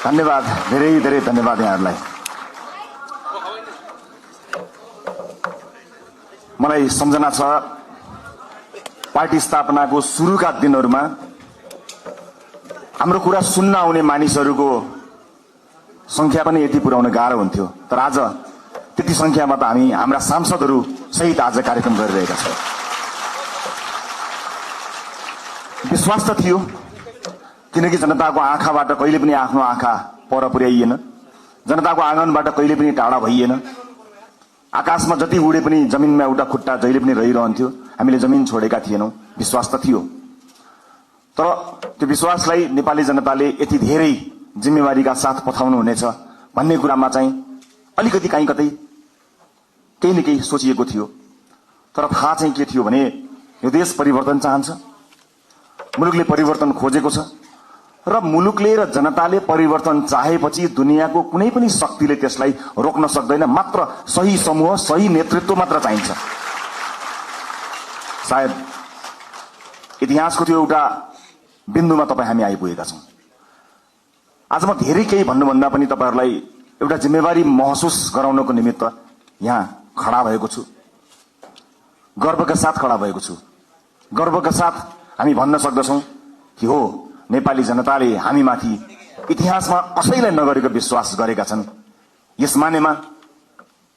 धन्यवाद, धेरै धेरै धन्यवाद यहाँहरूलाई। मलाई सम्झना छ पार्टी स्थापनाको सुरुका दिनहरूमा हाम्रो कुरा सुन्न आउने मानिसहरूको संख्या पनि यति पुर्याउन गाह्रो हुन्थ्यो, तर आज त्यति संख्यामा त हामी हाम्रा सांसदहरू सहित आज कार्यक्रम गरिरहेका छौँ। विश्वास त थियो, किनकि जनताको आँखाबाट कहिले पनि आफ्नो आँखा पर पुर्याइएन, जनताको आँगनबाट कहिले पनि टाढा भइएन। आकाशमा जति उडे पनि जमिनमा एउटा खुट्टा जहिले पनि रहिरहन्थ्यो, हामीले जमिन छोडेका थिएनौं, विश्वास त थियो। तर त्यो विश्वासलाई नेपाली जनताले यति धेरै जिम्मेवारीका साथ पठाउनु हुनेछ भन्ने कुरामा चाहिँ अलिकति कहीँ कतै केही न केही सोचिएको थियो। तर थाहा चाहिँ के थियो भने यो देश परिवर्तन चाहन्छ, मुलुकले परिवर्तन खोजेको छ र मुलुकले र जनताले परिवर्तन चाहेपछि दुनियाँको कुनै पनि शक्तिले त्यसलाई रोक्न सक्दैन। मात्र सही समूह, सही नेतृत्व मात्र चाहिन्छ। सायद इतिहासको त्यो एउटा बिन्दुमा तपाईँ हामी आइपुगेका छौँ। आज म धेरै केही भन्नुभन्दा पनि तपाईहरूलाई एउटा जिम्मेवारी महसुस गराउनको निमित्त यहाँ खडा भएको छु, गर्वका साथ खडा भएको छु। गर्वका साथ हामी भन्न सक्दछौँ कि हो, नेपाली जनताले हामीमाथि इतिहासमा कसैलाई नगरेको विश्वास गरेका छन्। यस मानेमा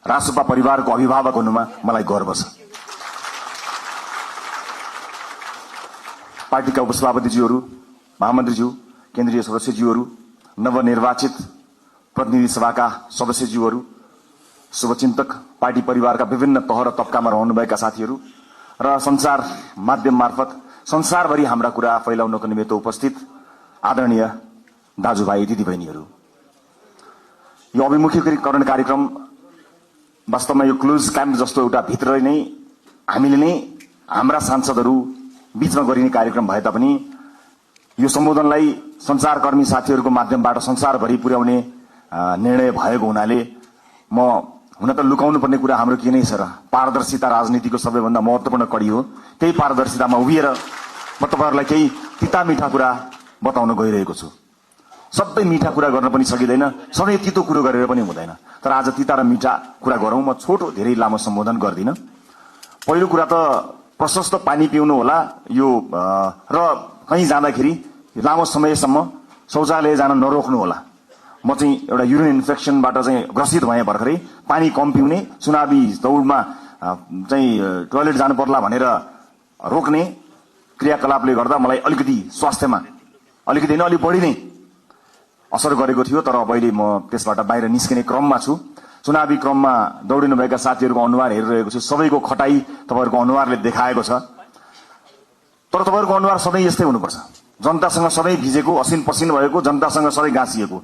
रासुपा परिवारको अभिभावक हुनुमा मलाई गर्व छ। पार्टीका उपसभापतिज्यूहरू, महामन्त्रीज्यू, केन्द्रीय सदस्यज्यूहरू, नवनिर्वाचित प्रतिनिधि सभाका सदस्यज्यूहरू, शुभचिन्तक, पार्टी परिवारका विभिन्न तह र तबकामा रहनुभएका साथीहरू र सञ्चार माध्यम मार्फत संसारभरि हाम्रा कुरा फैलाउनको निमित्त उपस्थित आदरणीय दाजुभाइ दिदीबहिनीहरू, यो अभिमुखीकरण कार्यक्रम वास्तवमा यो क्लोज क्याम्प जस्तो एउटा भित्र नै हामीले नै हाम्रा सांसदहरू बीचमा गरिने कार्यक्रम भए तापनि यो सम्बोधनलाई सञ्चारकर्मी साथीहरूको माध्यमबाट संसारभरि पुर्याउने निर्णय भएको हुनाले म हुन त लुकाउनु पर्ने कुरा हाम्रो के नै छ र, पारदर्शिता राजनीतिको सबैभन्दा महत्त्वपूर्ण कडी हो। त्यही पारदर्शितामा उभिएर म तपाईहरूलाई केही तिता मिठा कुरा बताउन गइरहेको छु। सबै मिठा कुरा गर्न पनि सकिँदैन, सधैँ तितो कुरो गरेर पनि हुँदैन। तर आज तिता र मिठा कुरा गरौँ। म छोटो धेरै लामो सम्बोधन गर्दिनँ। पहिलो कुरा त प्रशस्त पानी पिउनु होला यो र कहीँ जाँदाखेरि लामो समयसम्म शौचालय जान नरोक्नु होला। म चाहिँ एउटा युरिन इन्फेक्सनबाट चाहिँ ग्रसित भएँ भर्खरै। पानी कम पिउने, चुनावी दौडमा चाहिँ टोयलेट जानु पर्ला भनेर रोक्ने क्रियाकलापले गर्दा मलाई अलिकति स्वास्थ्यमा अलिकति होइन अलिक बढी नै असर गरेको थियो। तर अब अहिले म त्यसबाट बाहिर निस्किने क्रममा छु। चुनावी क्रममा दौडिनुभएका साथीहरूको अनुहार हेरिरहेको छु। सबैको खटाई तपाईँहरूको अनुहारले देखाएको छ। तर तपाईँहरूको अनुहार सधैँ यस्तै हुनुपर्छ, जनतासँग सधैँ भिजेको, असिन पसिन भएको, जनतासँग सधैँ गाँसिएको।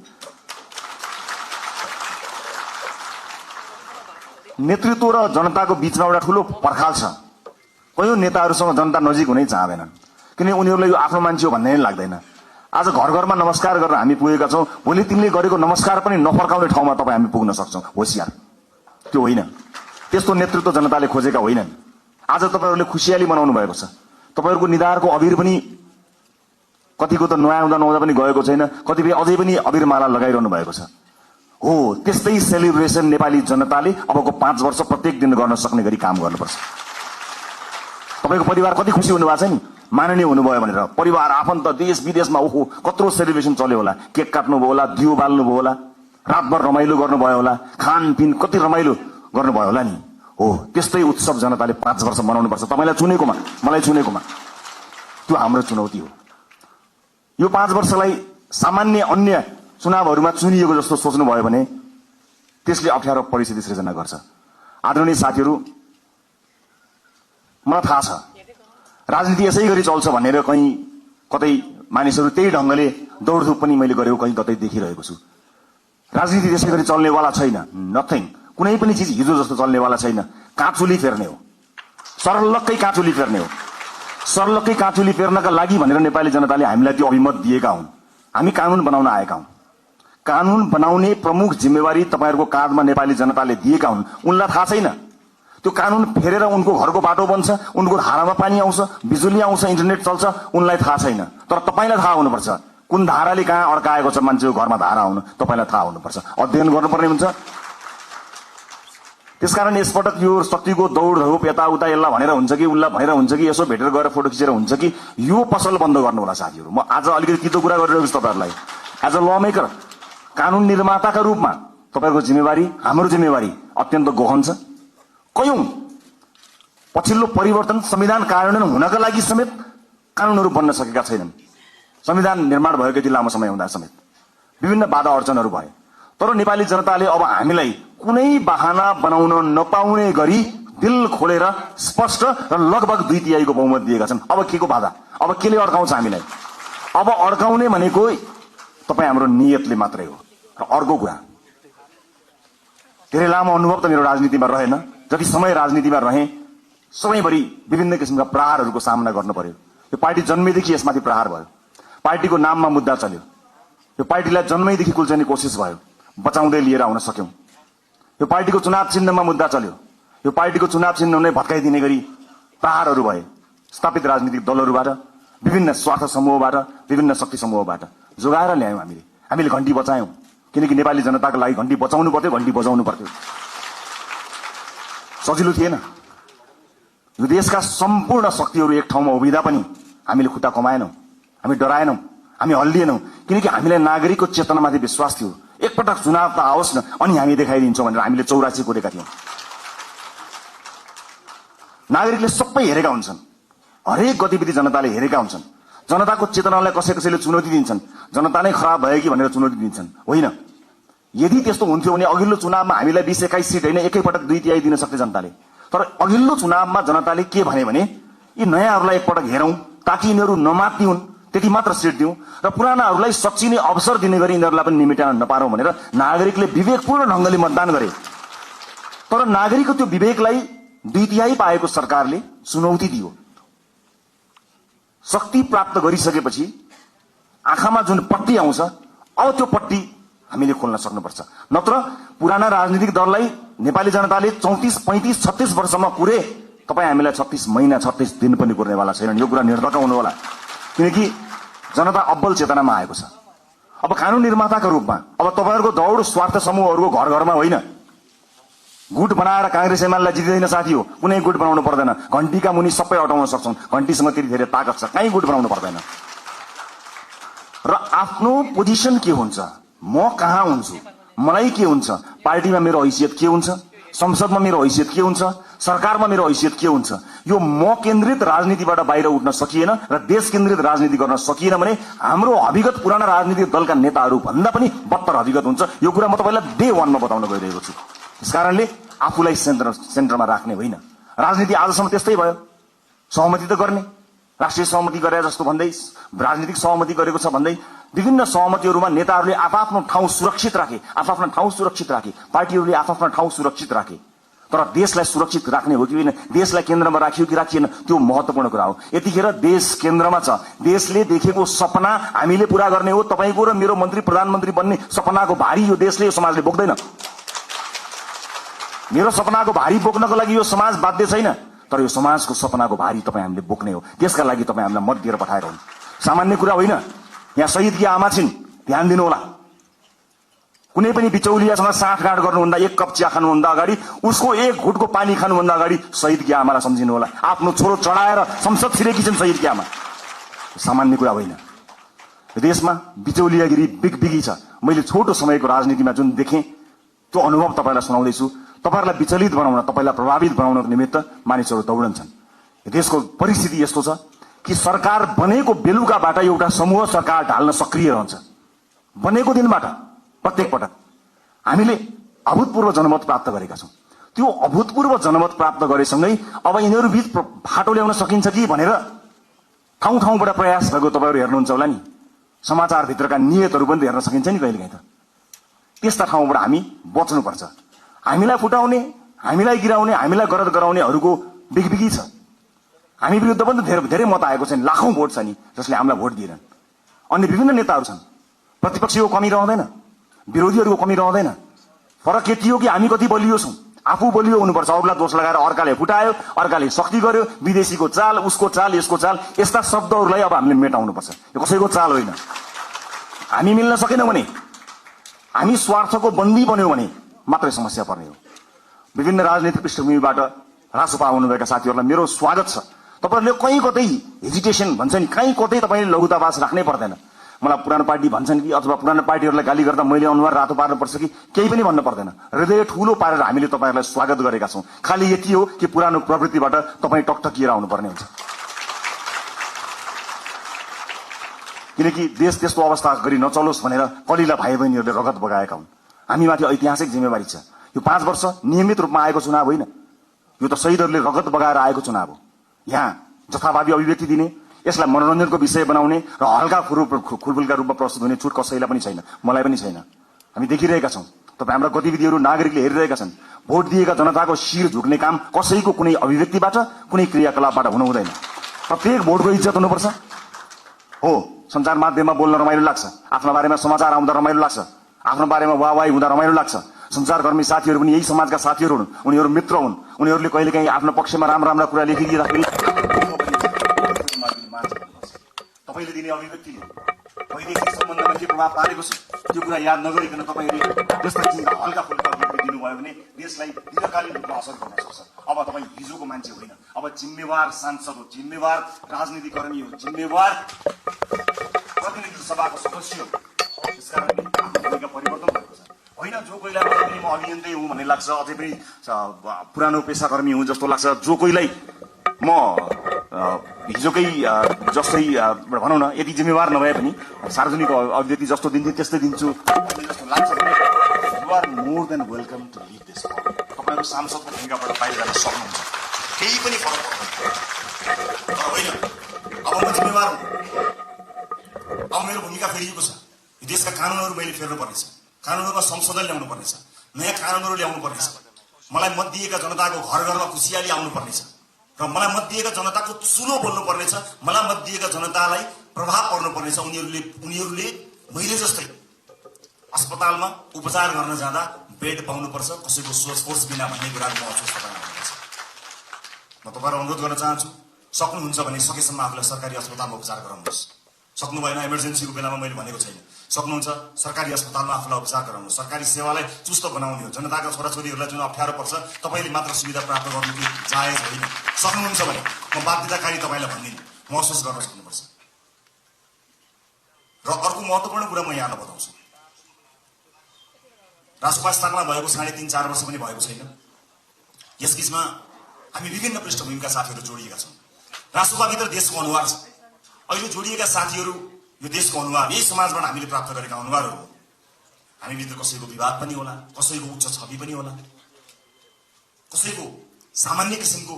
नेतृत्व र जनताको बीचमा एउटा ठूलो पर्खाल छ। कयौं नेताहरूसँग जनता नजिक हुनै चाहँदैनन्, किनकि उनीहरूलाई यो आफ्नो मान्छे हो भन्ने नै लाग्दैन। आज घर घरमा नमस्कार गर्न हामी पुगेका छौँ, भोलि तिमीले गरेको नमस्कार पनि नफर्काउने ठाउँमा तपाईँ हामी पुग्न सक्छौँ। होशियार, त्यो होइन। त्यस्तो नेतृत्व जनताले खोजेका होइनन्। आज तपाईँहरूले खुसियाली मनाउनु भएको छ। तपाईँहरूको निधारको अबिर पनि कतिको त नुहाउँदा नुहाउँदा पनि गएको छैन, कतिपय अझै पनि अबिर माला लगाइरहनु भएको छ। हो, त्यस्तै सेलिब्रेसन नेपाली जनताले अबको 5 वर्ष प्रत्येक दिन गर्न सक्ने गरी काम गर्नुपर्छ। तपाईँको परिवार कति खुसी हुनुभएको छ नि, माननीय हुनुभयो भनेर। परिवार, आफन्त, देश विदेशमा ओहो कत्रो सेलिब्रेसन चल्यो होला। केक काट्नुभयो होला, दियो बाल्नुभयो होला, रातभर रमाइलो गर्नुभयो होला, खानपिन कति रमाइलो गर्नुभयो होला नि। हो, त्यस्तै उत्सव जनताले 5 वर्ष मनाउनुपर्छ। तपाईँलाई चुनेकोमा, मलाई चुनेकोमा, त्यो हाम्रो चुनौती हो। यो 5 वर्षलाई सामान्य अन्य चुनावहरूमा चुनिएको जस्तो सोच्नुभयो भने त्यसले अप्ठ्यारो परिस्थिति सृजना गर्छ। आदरणीय साथीहरू, मलाई थाहा छ राजनीति यसै गरी चल्छ भनेर कहीँ कतै मानिसहरू त्यही ढङ्गले दौडधुप पनि मैले गरेको कहीँ कतै देखिरहेको छु। राजनीति त्यसै गरी चल्नेवाला छैन। नथिङ, कुनै पनि चिज हिजो जस्तो चल्नेवाला छैन। काँचुली फेर्ने हो, सरलक्कै काँचुली फेर्ने हो। सरलक्कै काँचुली फेर्नका लागि भनेर नेपाली जनताले हामीलाई त्यो अभिमत दिएका हुन्। हामी कानुन बनाउन आएका हौं। कानुन बनाउने प्रमुख जिम्मेवारी तपाईहरुको काँधमा नेपाली जनताले दिएका हुन्। उनलाई थाहा छैन त्यो कानुन फेरेर उनको घरको बाटो बन्छ, उनको धारामा पानी आउँछ, बिजुली आउँछ, इन्टरनेट चल्छ, उनलाई थाहा छैन। तर तपाईलाई थाहा हुनुपर्छ कुन धाराले कहाँ अड्काएको छ मान्छेको घरमा धारा आउनु तपाईलाई थाहा हुनुपर्छ, अध्ययन गर्नुपर्ने हुन्छ। त्यसकारण यसपटक यो शक्तिको दौडधौप यताउता यसलाई भनेर हुन्छ कि उसलाई भनेर हुन्छ कि यसो भेटेर गएर फोटो खिचेर हुन्छ कि यो पसल बन्द गर्नु होला साथीहरू। म आज अलिकति तितो कुरा गरिरहेको छु तपाईहरुलाई। एज अ ल मेकर, कानून निर्माताका रूपमा तपाईको जिम्मेवारी, हाम्रो जिम्मेवारी अत्यन्त गहन छ। कयौं पछिल्लो परिवर्तन संविधान कार्यान्वयन हुनका लागि समेत कानूनहरू बन्न सकेका छैनन्। संविधान निर्माण भएको यति लामो समय हुँदा समेत विभिन्न बाधा अडचनहरू भए। तर नेपाली जनताले अब हामीलाई कुनै बहाना बनाउन नपाउने गरी दिल खोलेर स्पष्ट र लगभग 2/3 को बहुमत दिएका छन्। अब के को बाधा, अब केले अड्काउँछ हामीलाई? अब अड्काउने भनेको तपाई हाम्रो नियतले मात्रै हो। र अर्को कुरा, धेरै लामो अनुभव त मेरो राजनीतिमा रहेन। जति समय राजनीतिमा रहे सबैभरि विभिन्न किसिमका प्रहारहरूको सामना गर्नु पर्यो। यो पार्टी जन्मेदेखि यसमाथि प्रहार भयो। पार्टीको नाममा मुद्दा चल्यो। यो पार्टीलाई जन्मैदेखि कुल्चने कोसिस भयो, बचाउँदै लिएर आउन सक्यौं। यो पार्टीको चुनाव चिन्हमा मुद्दा चल्यो। यो पार्टीको चुनाव चिन्ह नै भत्काइदिने गरी प्रहारहरू भए स्थापित राजनीतिक दलहरूबाट, विभिन्न स्वार्थ समूहबाट, विभिन्न शक्ति समूहबाट जोगाएर ल्यायौं। हामीले घण्टी बचायौं, किनकि नेपाली जनताको लागि घण्टी बचाउनु पर्थ्यो, घण्टी बजाउनु पर्थ्यो। सजिलो थिएन। यो देशका सम्पूर्ण शक्तिहरू एक ठाउँमा उभिँदा पनि हामीले खुट्टा कमाएनौं, हामी डराएनौं, हामी हल्लिएनौं, किनकि हामीलाई नागरिकको चेतनामाथि विश्वास थियो। एकपटक चुनाव त आओस् न अनि हामी देखाइदिन्छौं भनेर हामीले 84 कोरेका थियौं। नागरिकले सबै हेरेका हुन्छन्, हरेक गतिविधि जनताले हेरेका हुन्छन्। जनताको चेतनालाई कसैले चुनौती दिन्छन्, जनता नै खराब भयो कि भनेर चुनौती दिन्छन्। होइन, यदि त्यस्तो हुन्थ्यो भने अघिल्लो चुनावमा हामीलाई 20-21 सीट होइन एकैपटक 2/3 दिन सक्थे जनताले। तर अघिल्लो चुनावमा जनताले के भने यी नयाँहरूलाई एकपटक हेरौं ताकि यिनीहरू नमात्दिउन्, त्यति मात्र सीट दिउँ र पुरानाहरूलाई सच्चिने अवसर दिने गरी यिनीहरूलाई पनि निमेटाउन नपारौं भनेर नागरिकले विवेकपूर्ण ढंगले मतदान गरे। तर नागरिकको त्यो विवेकलाई 2/3 पाएको सरकारले चुनौती दियो। शक्ति प्राप्त गरिसकेपछि आँखामा जुन पट्टी आउँछ, अब त्यो पट्टी हामीले खोल्न सक्नुपर्छ। नत्र पुराना राजनीतिक दललाई नेपाली जनताले 34, 35, 36 वर्षमा कुरे, तपाई हामीलाई 36 महिना 36 दिन पनि कुर्नेवाला छैनन्। यो कुरा निर्धक्क हुनु होला, किनकि जनता अब्बल चेतनामा आएको छ। अब कानून निर्माताका रूपमा अब तपाईहरुको दौड स्वार्थ समूहहरूको घर घरमा होइन। गुट बनाएर कांग्रेस एमालेलाई जित्दैन साथी हो, कुनै गुट बनाउनु पर्दैन। घण्टीका मुनि सबै अटाउन सक्छौं, घण्टीसँग त्यति धेरै ताकत छ, कहीँ गुट बनाउनु पर्दैन। र आफ्नो पोजिसन के हुन्छ, म कहाँ हुन्छु, मलाई के हुन्छ, पार्टीमा मेरो हैसियत के हुन्छ, संसदमा मेरो हैसियत के हुन्छ, सरकारमा मेरो हैसियत के हुन्छ, यो म केन्द्रित राजनीतिबाट बाहिर उठ्न सकिएन र देश केन्द्रित राजनीति गर्न सकिएन भने हाम्रो अभिगत पुराना राजनीतिक दलका नेताहरू भन्दा पनि बत्तर अभिगत हुन्छ। यो कुरा म तपाईलाई डे 1 मा बताउन गइरहेको छु। त्यसकारणले आफूलाई सेन्टरमा राख्ने होइन। राजनीति आजसम्म त्यस्तै भयो, सहमति त गर्ने, राष्ट्रिय सहमति गरे जस्तो भन्दै, राजनीतिक सहमति गरेको छ भन्दै विभिन्न सहमतिहरूमा नेताहरूले आफ्नो ठाउँ सुरक्षित राखे, आफ्नो ठाउँ सुरक्षित राखे, पार्टीहरूले आफ्नो ठाउँ सुरक्षित राखे। तर देशलाई सुरक्षित राख्ने हो कि होइन, देशलाई केन्द्रमा राखियो कि राखिएन, त्यो महत्त्वपूर्ण कुरा हो। यतिखेर देश केन्द्रमा छ। देशले देखेको सपना हामीले पूरा गर्ने हो। तपाईको र मेरो मन्त्री प्रधानमन्त्री बन्ने सपनाको भारी यो देशले, यो समाजले बोक्दैन। मेरो सपनाको भारी बोक्नको लागि यो समाज बाध्य छैन, तर यो समाजको सपनाको भारी तपाई हामीले बोक्ने हो। त्यसका लागि तपाई हामीलाई मत दिएर पठाएर हुन्। सामान्य कुरा होइन। यहाँ शहीदकी आमा छिन्, ध्यान दिनु होला। कुनै पनि बिचौलियासँग साँठगाँठ गर्नुभन्दा, एक कप चिया खानुभन्दा अगाडि, उसको एक घुटको पानी खानुभन्दा अगाडि शहीदकी आमालाई सम्झिनु होला। आफ्नो छोरो चढाएर संसद छिरेकी छिन् शहीदकी आमा। सामान्य कुरा होइन। देशमा बिचौलियागिरी बिगबिगी छ। मैले छोटो समयको राजनीतिमा जुन देखेँ त्यो अनुभव तपाईलाई सुनाउँदैछु। तपाईहरुलाई विचलित बनाउन, तपाईलाई प्रभावित बनाउनको निमित्त मानिसहरू दौडन्छन्। देशको परिस्थिति यस्तो छ कि सरकार बनेको बेलुकाबाट एउटा समूह सरकार ढाल्न सक्रिय रहन्छ। बनेको दिनबाट प्रत्येक पटक हामीले अभूतपूर्व जनमत प्राप्त गरेका छौं। त्यो अभूतपूर्व जनमत प्राप्त गरेसँगै अब यिनीहरू बीच फाटो ल्याउन सकिन्छ कि भनेर ठाउँ ठाउँबाट प्रयास भएको तपाईहरु हेर्नुहुन्छ होला नि। समाचार भित्रका नियतहरू पनि हेर्न सकिन्छ नि कहिलेकाहीँ त। त्यस्ता ठाउँबाट हामी बच्नुपर्छ। हामीलाई फुटाउने, हामीलाई गिराउने, हामीलाई गरद गराउनेहरूको बिगबिगी छ। हामी विरुद्ध पनि धेरै मत आएको छ नि, लाखौं भोट छ नि जसले हामीलाई भोट दिएनन्। अन्य विभिन्न नेताहरू छन्। प्रतिपक्षीको कमी रहँदैन, विरोधीहरूको कमी रहँदैन। फरक के थियो कि हामी कति बलियो छौं। आफू बलियो हुनुपर्छ, अरूलाई दोष लगाएर अर्काले फुटायो, अर्काले शक्ति गर्यो, विदेशीको चाल, उसको चाल, यसको चाल, यस्ता शब्दहरूलाई अब हामीले मेटाउनुपर्छ। यो कसैको चाल होइन। हामी मिल्न सकेनौँ भने, हामी स्वार्थको बन्दी बन्यौँ भने मात्रै समस्या पर्ने हो। विभिन्न राजनीतिक पृष्ठभूमिबाट रासोपा आउनुभएका साथीहरूलाई मेरो स्वागत छ। तपाईहरुले कहीँ कतै हेजिटेसन भन्छ नि, कहीँ कतै तपाईले लघुतावास राख्नै पर्दैन। मलाई पुरानो पार्टी भन्छन् कि अथवा पुरानो पार्टीहरूलाई गाली गर्दा मैले अनुहार रातो पार्नुपर्छ कि केही पनि भन्न पर्दैन। हृदय ठूलो पारेर हामीले तपाईहरुलाई स्वागत गरेका छौं। खाली यति हो कि पुरानो प्रवृत्तिबाट तपाई टकटकिएर आउनुपर्ने हुन्छ, किनकि देश त्यस्तो अवस्था गरी नचलोस् भनेर कलिला भाइ बहिनीहरूले रगत बगाएका हुन्। हामीमाथि ऐतिहासिक जिम्मेवारी छ। यो 5 वर्ष नियमित रूपमा आएको चुनाव होइन, यो त शहीदहरूले रगत बगाएर आएको चुनाव हो। यहाँ जथाभावी अभिव्यक्ति दिने, यसलाई मनोरञ्जनको विषय बनाउने र हल्का खुलफुलका रूपमा प्रस्तुत हुने छुट कसैलाई पनि छैन, मलाई पनि छैन। हामी देखिरहेका छौं, तपाईँ हाम्रा गतिविधिहरू नागरिकले हेरिरहेका छन्। भोट दिएका जनताको शिर झुक्ने काम कसैको कुनै अभिव्यक्तिबाट, कुनै क्रियाकलापबाट हुनु हुँदैन। प्रत्येक भोटको इज्जत हुनुपर्छ। हो, सञ्चार माध्यममा बोल्न रमाइलो लाग्छ, आफ्नो बारेमा समाचार आउँदा रमाइलो लाग्छ, आफ्नो बारेमा वाहवाही हुँदा रमाइलो लाग्छ। सञ्चारकर्मी साथीहरू पनि यही समाजका साथीहरू हुन्, उनीहरू मित्र हुन्। उनीहरूले कहिलेकाहीँ आफ्नो पक्षमा राम्रा कुरा लेखिदिँदाखेरि तपाईले दिने अभिव्यक्तिले वैदेशिक सम्बन्धमा के प्रभाव पारेको छ त्यो कुरा याद नगरिकन तपाईले जस्ता चिन्ता हल्का फुल्का अभिव्यक्ति दिनुभयो भने देशलाई दीर्घकालीन रूपमा असर गर्न सक्छ। अब तपाईँ हिजोको मान्छे होइन, अब जिम्मेवार सांसद हो, जिम्मेवार राजनीतिकर्मी हो, जिम्मेवार प्रतिनिधि सभाको सदस्य हो। त्यसकारण आफ्नो भूमिका परिवर्तन भएको छ। होइन जो कोहीलाई म अभियन्तै हुँ भन्ने लाग्छ, अझै पनि पुरानो पेसाकर्मी हुँ जस्तो लाग्छ, जो कोहीलाई म हिजोकै जस्तै भनौँ न यति जिम्मेवार नभए पनि सार्वजनिक अभिव्यक्ति जस्तो दिन्छु त्यस्तै दिन्छु जस्तो लाग्छ भने you are more than welcome to leave this firm. तपाईँको सांसदको भूमिकाबाट बाहिर जान सक्नुहुन्छ, केही पनि फरक पर्दैन। तर होइन, अब म जिम्मेवार हुँ, अब मेरो भूमिका फेरिएको छ। यो देशका कानुनहरू मैले फेर्नु पर्नेछ, कानुनहरूमा संशोधन ल्याउनु पर्नेछ, नयाँ कानुनहरू ल्याउनु पर्नेछ। मलाई मत दिएका जनताको घर घरमा खुसियाली आउनु पर्नेछ र मलाई मत दिएका जनताको चुलो बोल्नु पर्नेछ। मलाई मत दिएका जनतालाई प्रभाव पर्नु पर्नेछ। उनीहरूले मैले जस्तै अस्पतालमा उपचार गर्न जाँदा बेड पाउनुपर्छ, कसैको सोर्स बिना भन्ने कुराको महसुस गर्नुपर्छ। म तपाईँलाई अनुरोध गर्न चाहन्छु, सक्नुहुन्छ भने सकेसम्म आफूलाई सरकारी अस्पतालमा उपचार गराउनुहोस्। सक्नु भएन, इमर्जेन्सीको बेलामा मैले भनेको छैन, सक्नुहुन्छ सरकारी अस्पतालमा आफूलाई उपचार गराउनु। सरकारी सेवालाई चुस्त बनाउने हो। जनताका छोराछोरीहरूलाई जुन अप्ठ्यारो पर्छ तपाईँले मात्र सुविधा प्राप्त गर्नु कि जायज होइन। सक्नुहुन्छ भने म बाध्यताकारी तपाईँलाई भन्दिनँ, महसुस गर्न सक्नुपर्छ। र अर्को महत्त्वपूर्ण कुरा म यहाँलाई बताउँछु, रासोपा स्थापना भएको 3.5-4 वर्ष पनि भएको छैन। यसबीचमा हामी विभिन्न पृष्ठभूमिका साथीहरू जोडिएका छौँ। रासोपाभित्र देशको अनुहार छ। अहिले जोडिएका साथीहरू यो देशको अनुहार, यही समाजबाट हामीले प्राप्त गरेका अनुहारहरू हो। हामीभित्र कसैको विवाद पनि होला, कसैको उच्च छवि पनि होला, कसैको सामान्य किसिमको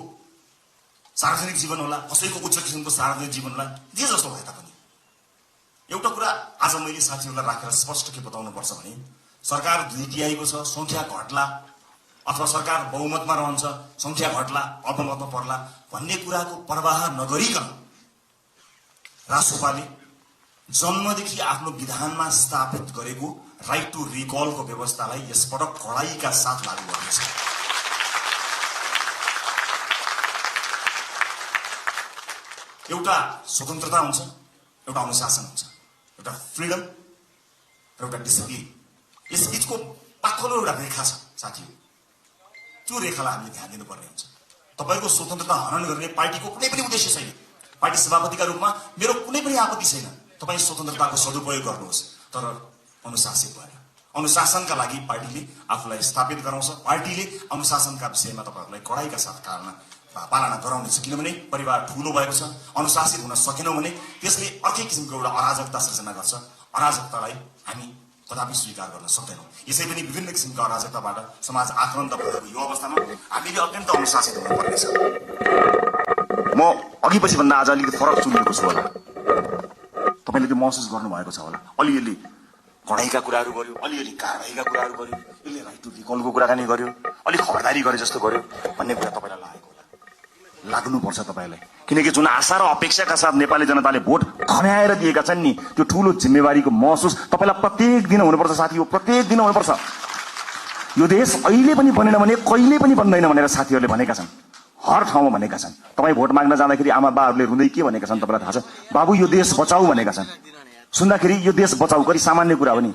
सार्वजनिक जीवन होला, कसैको उच्च किसिमको सार्वजनिक जीवन होला। जे जस्तो भए तापनि एउटा कुरा आज मैले साथीहरूलाई राखेर स्पष्ट के बताउनु पर्छ भने सरकार 2 तिहाईको छ, संख्या घट्ला अथवा सरकार बहुमतमा रहन्छ, संख्या घट्ला अल्पमतमा पर्ला भन्ने कुराको प्रवाह नगरिकन रासोपाले जन्मदेखि आफ्नो विधानमा स्थापित गरेको राइट टु रिकलको व्यवस्थालाई यसपटक कडाइका साथ लागू गर्नेछ। एउटा स्वतन्त्रता हुन्छ, एउटा अनुशासन हुन्छ, एउटा फ्रिडम र एउटा डिसिप्लिन। यस बीचको पातलो एउटा रेखा छ साथीहरू, त्यो रेखालाई हामीले ध्यान दिनुपर्ने हुन्छ। तपाईको स्वतन्त्रता हनन गर्ने पार्टीको कुनै पनि उद्देश्य छैन। पार्टी सभापतिका रूपमा मेरो कुनै पनि आपत्ति छैन, तपाईँ स्वतन्त्रताको सदुपयोग गर्नुहोस्, तर अनुशासित भएर। अनुशासनका लागि पार्टीले आफूलाई स्थापित गराउँछ। पार्टीले अनुशासनका विषयमा तपाईँहरूलाई कडाइका साथ पालना गराउनेछ। किनभने परिवार ठूलो भएको छ, अनुशासित हुन सकेनौँ भने त्यसले अर्कै किसिमको एउटा अराजकता सृजना गर्छ। अराजकतालाई हामी कदापि स्वीकार गर्न सक्दैनौँ। यसै पनि विभिन्न किसिमका अराजकताबाट समाज आक्रान्त भएको यो अवस्थामा हामीले अत्यन्त अनुशासित हुनुपर्नेछ। म अघि पछि भन्दा आज अलिकति फरक चुनिएको छु होला, तपाईँले त्यो महसुस गर्नुभएको छ होला। अलिअलि कडाइका कुराहरू गर्यो, अलिअलि कारबाहीका कुराहरू गर्यो, यसले राइट टु रिकलको कुराकानी गर्यो, अलिक खबरदारी गरे जस्तो गर्यो भन्ने कुरा तपाईँलाई लागेको होला। लाग्नुपर्छ तपाईँलाई, किनकि जुन आशा र अपेक्षाका साथ नेपाली जनताले भोट खन्याएर दिएका छन् नि, त्यो ठूलो जिम्मेवारीको महसुस तपाईँलाई प्रत्येक दिन हुनुपर्छ साथी हो, प्रत्येक दिन हुनुपर्छ। यो देश अहिले पनि बनेन भने कहिले पनि बन्दैन भनेर साथीहरूले भनेका छन्, हर ठाउँमा भनेका छन्। तपाईँ भोट माग्न जाँदाखेरि आमा बाहरूले रुँदै के भनेका छन् तपाईँलाई थाहा छ? बाबु यो देश बचाऊ भनेका छन्। सुन्दाखेरि यो देश बचाऊ कति सामान्य कुरा हो नि,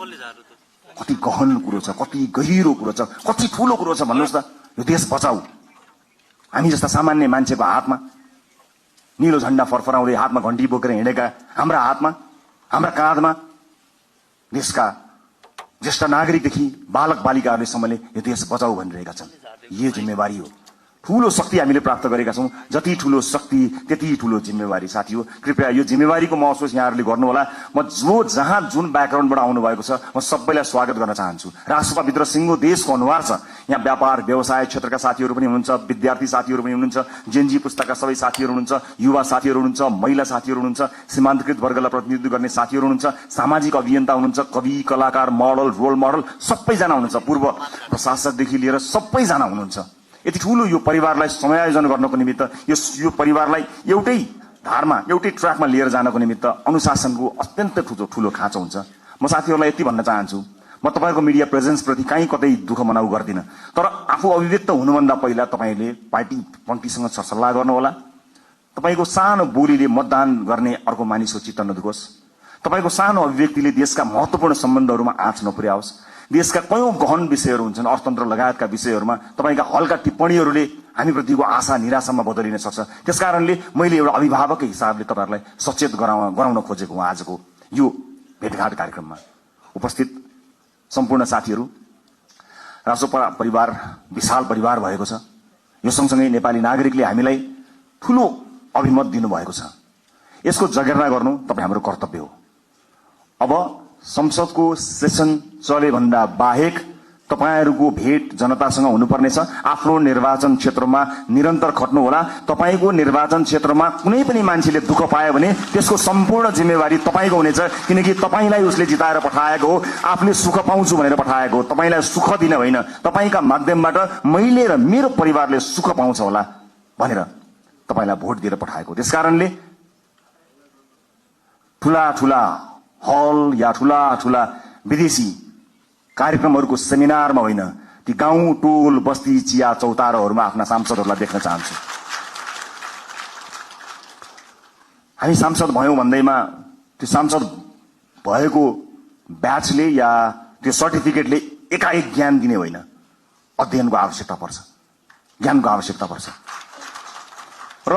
कति गहन कुरो छ, कति गहिरो कुरो छ, कति ठूलो कुरो छ भन्नुहोस् त। यो देश बचाऊ हामी जस्ता सामान्य मान्छेको हातमा, नीलो झण्डा फरफराउँदै हातमा घण्टी बोकेर हिँडेका हाम्रा हातमा, हाम्रा काँधमा देशका ज्येष्ठ नागरिकदेखि बालक बालिकाहरूलेसम्मले यो देश बचाऊ भनिरहेका छन्। यो जिम्मेवारी हो, ठूलो शक्ति हामीले प्राप्त गरेका छौं। जति ठूलो शक्ति त्यति ठूलो जिम्मेवारी साथी हो। कृपया यो जिम्मेवारीको महसुस यहाँहरूले गर्नुहोला। म जो जहाँ जुन ब्याकग्राउन्डबाट आउनु भएको छ म सबैलाई स्वागत गर्न चाहन्छु। राष्ट्रभित्र सिङ्गो देशको अनुहार छ। यहाँ व्यापार व्यवसाय क्षेत्रका साथीहरू पनि हुनुहुन्छ, विद्यार्थी साथीहरू पनि हुनुहुन्छ, जेनजी पुस्ताका सबै साथीहरू हुनुहुन्छ, युवा साथीहरू हुनुहुन्छ, महिला साथीहरू हुनुहुन्छ, सीमान्तकृत वर्गलाई प्रतिनिधित्व गर्ने साथीहरू हुनुहुन्छ, सामाजिक अभियन्ता हुनुहुन्छ, कवि कलाकार मोडल रोल मोडल सबैजना हुनुहुन्छ, पूर्व प्रशासकदेखि लिएर सबैजना हुनुहुन्छ। यति ठूलो यो परिवारलाई समायोजन गर्नको निमित्त, यो परिवारलाई एउटै धारमा एउटै ट्र्याकमा लिएर जानको निमित्त अनुशासनको अत्यन्त ठूलो खाँचो हुन्छ। म साथीहरूलाई यति भन्न चाहन्छु, म तपाईको मिडिया प्रेजेन्स प्रति कहीँ कतै दुःख मनाउ गर्दिन, तर आफू अभिव्यक्त हुनुभन्दा पहिला तपाईले पार्टी पङ्क्तिसँग सरसल्लाह गर्नुहोला। तपाईको सानो बोलीले मतदान गर्ने अर्को मानिसको चित्त नदुखोस्। तपाईको सानो अभिव्यक्तिले देशका महत्त्वपूर्ण सम्बन्धहरूमा आँच नपुर्याओस्। देशका कयौं गहन विषयहरू हुन्छन्, अर्थतन्त्र लगायतका विषयहरूमा तपाईका हल्का टिप्पणीहरूले हामीप्रतिको आशा निराशामा बदलिन सक्छ। त्यसकारणले मैले एउटा अभिभावककै हिसाबले तपाईहरुलाई सचेत गराउन खोजेको हुँ। आजको यो भेटघाट कार्यक्रममा उपस्थित सम्पूर्ण साथीहरू, राष्ट्र परिवार विशाल परिवार भएको छ। यो सँगसँगै नेपाली नागरिकले हामीलाई ठूलो अभिमत दिनुभएको छ। यसको जगेर्ना गर्नु तपाई हाम्रो कर्तव्य हो। अब संसदको सेसन चले भन्दा बाहेक तपाईहरुको भेट जनतासँग हुनुपर्नेछ। आफ्नो निर्वाचन क्षेत्रमा निरन्तर खट्नु होला। तपाईको निर्वाचन क्षेत्रमा कुनै पनि मान्छेले दुःख पायो भने त्यसको सम्पूर्ण जिम्मेवारी तपाईको हुनेछ, किनकि तपाईलाई उसले जिताएर पठाएको हो, आफूले सुख पाउँछु भनेर पठाएको हो। तपाईलाई सुख दिन होइन, तपाईका माध्यमबाट मैले र मेरो परिवारले सुख पाउँछ होला भनेर तपाईलाई भोट दिएर पठाएको। त्यसकारणले ठूला ठूला हल या ठूला ठूला विदेशी कार्यक्रमहरूको सेमिनारमा होइन, ती गाउँ टोल बस्ती चिया चौतारोहरूमा आफ्ना सांसदहरूलाई देख्न चाहन्छु। हामी सांसद भयौं भन्दैमा त्यो सांसद भएको ब्याचले या त्यो सर्टिफिकेटले एकाएक ज्ञान दिने होइन, अध्ययनको आवश्यकता पर्छ, ज्ञानको आवश्यकता पर्छ। र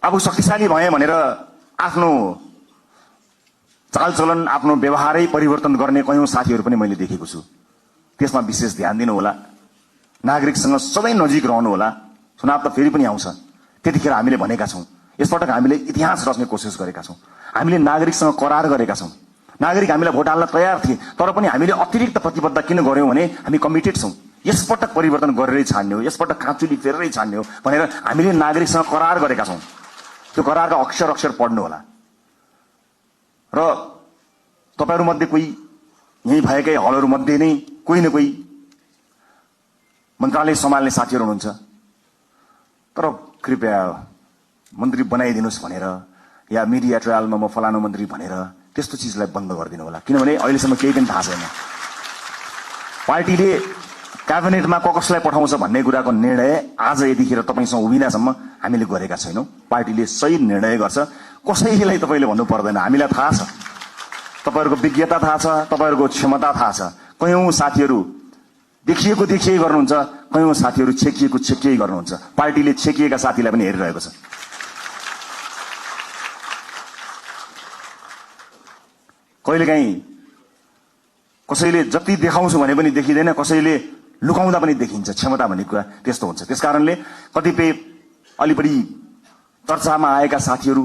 अब शक्तिशाली भए भनेर आफ्नो चालचलन आफ्नो व्यवहारै परिवर्तन गर्ने कयौं साथीहरू पनि मैले देखेको छु। त्यसमा विशेष ध्यान दिनु होला। नागरिकसँग सबै नजिक रहनु होला। चुनाव त फेरि पनि आउँछ, त्यतिखेर हामीले भनेका छौं, यसपटक हामीले इतिहास रच्ने कोसिस गरेका छौं। हामीले नागरिकसँग करार गरेका छौं। नागरिक हामीलाई भोट हाल्न तयार थिए, तर पनि हामीले अतिरिक्त प्रतिबद्धता किन गर्यौं भने हामी कमिटेड छौं। यसपटक परिवर्तन गरेरै छाड्ने हो, यसपटक काँचुली फेरेरै छाड्ने हो भनेर हामीले नागरिकसँग करार गरेका छौं। त्यो करारका अक्षर अक्षर पढ्नु होला। र तपाईहरु मध्ये कोही यही भएकै हलहरु मध्ये नै कोही न कोही मन्त्रालय सम्हाल्ने साथीहरु हुनुहुन्छ, तर कृपया मन्त्री बनाइदिनुस् भनेर या मिडिया ट्रायलमा म फलानु मन्त्री भनेर त्यस्तो चीजलाई बन्द गरिदिनु होला। किनभने अहिलेसम्म केही पनि थाहा छैन। पार्टीले क्याबिनेटमा कसलाई पठाउँछ भन्ने कुराको निर्णय आज यतिखेर तपाईसँग उभिनासम्म हामीले गरेका छैनौं। पार्टीले सही निर्णय गर्छ, कसैलाई तपाईले भन्नु पर्दैन। हामीलाई थाहा छ, तपाईहरुको विज्ञता थाहा छ, तपाईहरुको क्षमता थाहा छ। कयौं साथीहरु देखिएको गर्नुहुन्छ, कयौं साथीहरु छेकिएको गर्नुहुन्छ। पार्टीले छेकिएका साथीलाई पनि हेरिरहेको छ। कहिलेकाहीँ कसैले जति देखाउँछु भने पनि देखिँदैन, कसैले लुकाउँदा पनि देखिन्छ। क्षमता भन्ने कुरा त्यस्तो हुन्छ। त्यसकारणले कतिपय अलि बढी चर्चामा आएका साथीहरु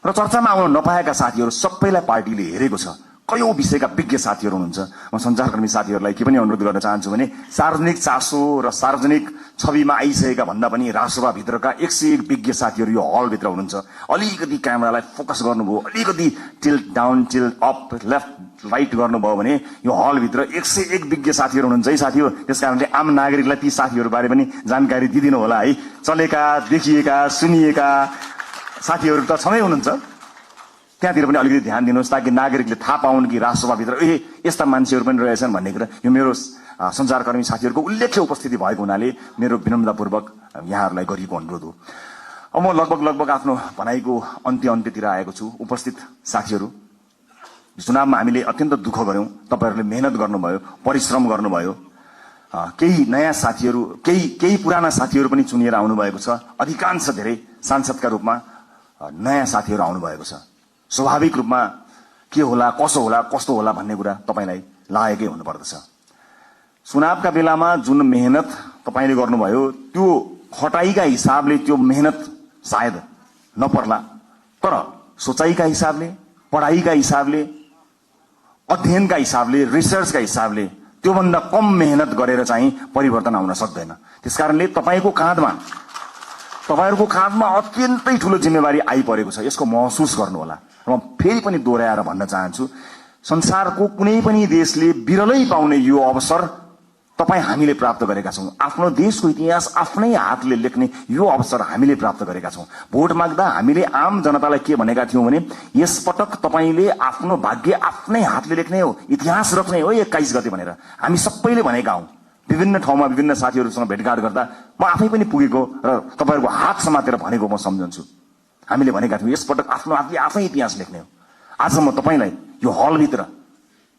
र चर्चामा आउन नपाएका साथीहरु सबैलाई पार्टीले हेरेको छ। कयौं विषयका विज्ञ साथीहरु हुनुहुन्छ। म सञ्चारकर्मी साथीहरुलाई के पनि अनुरोध गर्न चाहन्छु भने सार्वजनिक चासो र सार्वजनिक छविमा आइसकेका भन्दा पनि राष्ट्रसभा भित्रका 101 विज्ञ साथीहरु यो हल भित्र हुनुहुन्छ। अलिकति क्यामेरालाई फोकस गर्नुभयो, अलिकति tilt down tilt up left right गर्नुभयो भने यो हल भित्र 101 विज्ञ साथीहरु हुनुहुन्छ है साथीहरु। त्यसकारणले आम नागरिकलाई ती साथीहरु बारे पनि जानकारी दिदिनु होला है। चलेका, देखिएका, सुनिएका साथीहरु त छँदै हुनुहुन्छ, त्यहाँतिर पनि अलिकति ध्यान दिनुहोस् ताकि नागरिकले थाहा पाउन् कि राष्ट्रसभाभित्र यस्ता मान्छेहरु पनि रहेछन् भन्ने कुरा। यो मेरो सञ्चारकर्मी साथीहरुको उल्लेख्य उपस्थिति भएको हुनाले मेरो विनम्रतापूर्वक यहाँहरूलाई गरिएको अनुरोध हो। अब म लगभग आफ्नो भनाइको अन्त्यतिर आएको छु। उपस्थित साथीहरु, चुनावमा हामीले अत्यन्त दुःख गर्यौं, तपाईहरुले मेहनत गर्नुभयो, परिश्रम गर्नुभयो। केही नयाँ साथीहरु, केही पुराना साथीहरु पनि चुनिएर आउनु भएको छ। अधिकांश धेरै सांसदका रूपमा नयाँ साथीहरु आउनु भएको छ। स्वाभाविक रूपमा के होला, कसो होला, कस्तो होला भन्ने कुरा तपाईलाई लागेकै हुनुपर्दछ। चुनावका बेलामा जुन मेहनत तपाईले गर्नुभयो त्यो खटाइका हिसाबले त्यो मेहनत सायद नपर्ला, तर सोचाइका हिसाबले, पढाइका हिसाबले, अध्ययनका हिसाबले, रिसर्चका हिसाबले त्योभन्दा कम मेहनत गरेर चाहिँ परिवर्तन आउन सक्दैन। त्यसकारणले तपाईको काँधमा, तपाईहरुको काँधमा अत्यन्तै ठूलो जिम्मेवारी आइपरेको छ। यसको महसुस गर्नु होला। र म फेरि पनि दोहोर्याएर भन्न चाहन्छु, संसारको कुनै पनि देशले बिरलै पाउने यो अवसर तपाई हामीले प्राप्त गरेका छौं। आफ्नो देशको इतिहास आफ्नै हातले लेख्ने यो अवसर हामीले प्राप्त गरेका छौं। भोट माग्दा हामीले आम जनतालाई के भनेका थियौं भने यसपटक तपाईले आफ्नो भाग्य आफ्नै हातले लेख्ने हो, इतिहास रच्ने हो 21 गते भनेर हामी सबैले भनेका हौं। विभिन्न ठाउँमा विभिन्न साथीहरुसँग भेटघाट गर्दा म आफै पनि पुगेको र तपाईहरुको हात समातेर भनेको म सम्झन्छु। हामीले भनेका थियौं यसपटक आफ्नो हातले आफै इतिहास लेख्ने हो। आज म तपाईलाई यो हलभित्र